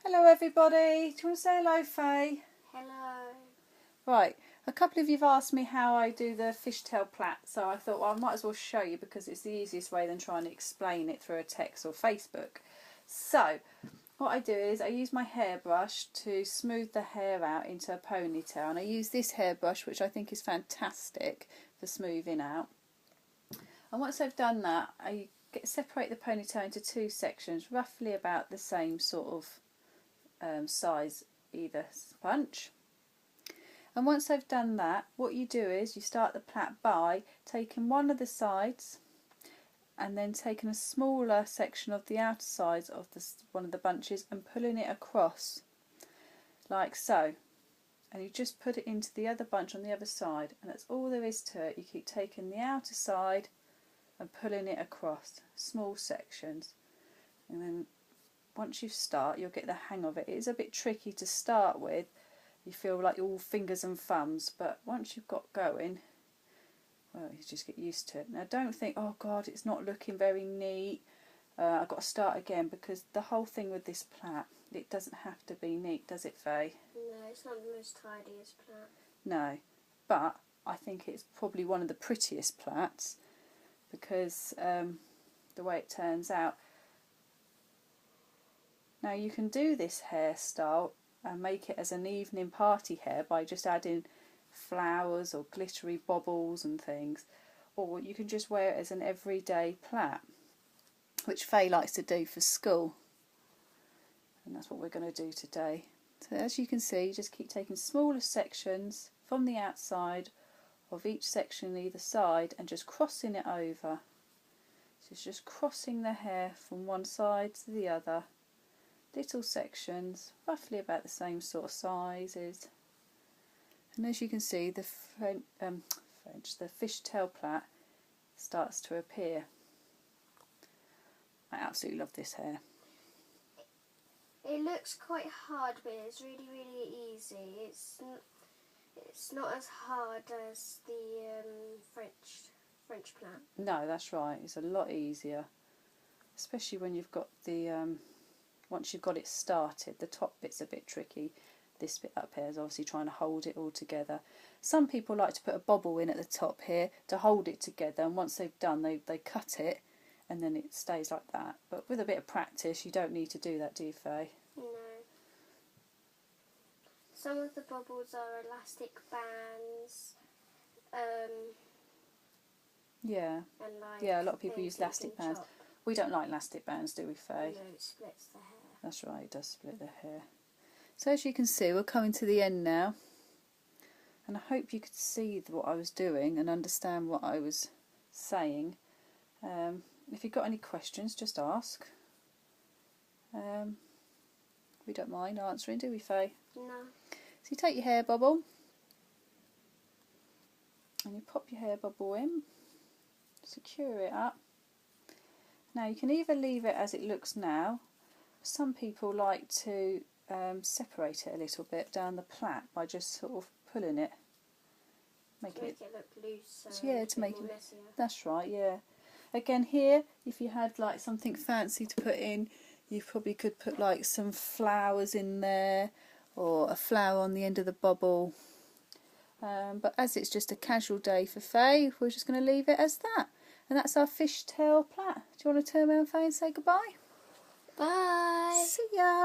Hello everybody, do you want to say hello, Faye? Hello. Right, a couple of you have asked me how I do the fishtail plait, so I thought, well, I might as well show you because it's the easiest way than trying to explain it through a text or Facebook. So, what I do is I use my hairbrush to smooth the hair out into a ponytail, and I use this hairbrush, which I think is fantastic for smoothing out. And once I've done that, I separate the ponytail into two sections, roughly about the same sort of size either bunch. And once I've done that, what you do is you start the plait by taking one of the sides and then taking a smaller section of the outer sides of one of the bunches and pulling it across like so, and you just put it into the other bunch on the other side, and that's all there is to it. You keep taking the outer side and pulling it across small sections, and then once you start, you'll get the hang of it. It is a bit tricky to start with. You feel like you're all fingers and thumbs, but once you've got going, well, you just get used to it. Now, don't think, oh God, it's not looking very neat. I've got to start again, because the whole thing with this plait, it doesn't have to be neat, does it, Faye? No, it's not the most tidiest plait. No, but I think it's probably one of the prettiest plaits because the way it turns out. Now you can do this hairstyle and make it as an evening party hair by just adding flowers or glittery baubles and things, or you can just wear it as an everyday plait, which Faye likes to do for school, and that's what we're going to do today. So as you can see, you just keep taking smaller sections from the outside of each section either side and just crossing it over. So it's just crossing the hair from one side to the other. Little sections, roughly about the same sort of sizes. And as you can see, the the fishtail plait starts to appear. I absolutely love this hair. It looks quite hard, but it's really, really easy. It's not as hard as the French plait. No, that's right. It's a lot easier, especially when you've got the once you've got it started. The top bit's a bit tricky. This bit up here is obviously trying to hold it all together. Some people like to put a bobble in at the top here to hold it together, and once they've done, they cut it and then it stays like that. But with a bit of practice, you don't need to do that, do you, Faye? No. Some of the bubbles are elastic bands. Yeah. And like yeah, a lot of people use elastic bands. Chop. We don't like elastic bands, do we, Faye? No, it splits the hair. That's right, it does split the hair. So as you can see, we're coming to the end now, and I hope you could see what I was doing and understand what I was saying. If you've got any questions, just ask. We don't mind answering, do we, Faye? No. So you take your hair bubble and you pop your hair bubble in, secure it up. Now you can either leave it as it looks now. Some people like to separate it a little bit down the plait by just sort of pulling it. Make it look loose. Yeah, to make it. Messier. That's right. Yeah. Again, here, if you had like something fancy to put in, you probably could put like some flowers in there, or a flower on the end of the bubble. But as it's just a casual day for Faye, we're just going to leave it as that. And that's our fishtail plait. Do you want to turn around, Faye, and say goodbye? Bye. See ya.